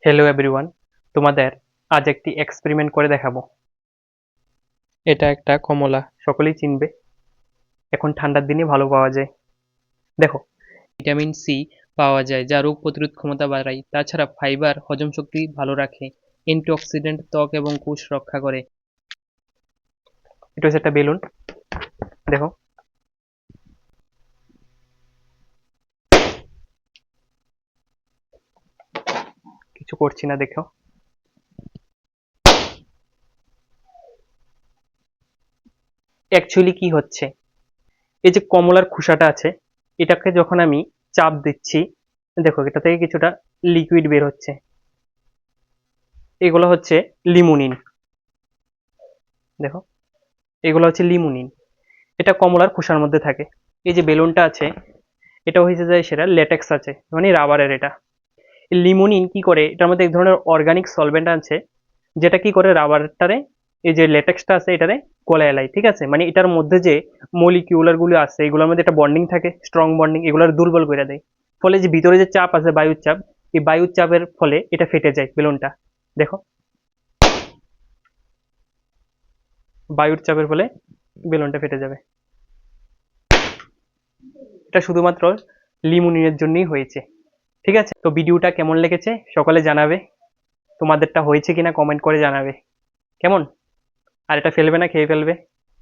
Hello everyone, তোমাদের আজ একটি এক্সপেরিমেন্ট করে দেখাবো। এটা একটা কমলা, সকলেই চিনবে। এখন ঠান্ডার দিনে ভালো পাওয়া যায়। দেখো, ভিটামিন সি পাওয়া যায় যা রোগ প্রতিরোধ ক্ষমতা বাড়ায়। তাছাড়া ফাইবার হজম শক্তি ভালো রাখে, অ্যান্টিঅক্সিডেন্ট ত্বক এবং কোষ রক্ষা করে। এটা হচ্ছে একটা বেলুন, দেখো। কিছু করছি না, দেখো। অ্যাকচুয়ালি কি হচ্ছে, এই যে কমলার খোসাটা আছে, এটাকে যখন আমি চাপ দিচ্ছি, দেখো এটা থেকে কিছুটা লিকুইড বের হচ্ছে। এগুলো হচ্ছে লিমোনিন, দেখো। এগুলো হচ্ছে লিমোনিন। এটা কমলার খোসার মধ্যে থাকে। এই যে বেলুনটা আছে, এটা হয়েছে যায় সেটা লেটেক্স আছে, মানে রাবারের। এটা লিমোনিন কি করে, এটার মধ্যে এক ধরনের অর্গানিক সলভেন্ট আছে, যেটা কি করে রাবারটারে, এই যে লেটেক্সটা আছে এটারে গলায় এলাই, ঠিক আছে। মানে এটার মধ্যে যে মলিকিউলার গুলো আছে, এগুলোর মধ্যে একটা বন্ডিং থাকে, স্ট্রং বন্ডিং, এগুলোর দুর্বল করে দেয়। ফলে যে ভিতরে যে চাপ আছে, বায়ুর চাপ, এই বায়ুর চাপের ফলে এটা ফেটে যায় বেলুনটা, দেখো। বায়ুর চাপের ফলে বেলুনটা ফেটে যাবে। এটা শুধুমাত্র লিমোনিনের জন্যই হয়েছে। ঠিক আছে, তো ভিডিওটা কেমন লেগেছে সকলে জানাবে। তোমাদেরটা হয়েছে কিনা কমেন্ট করে জানাবে, কেমন। আর এটা ফেলবে না, খেয়ে ফেলবে।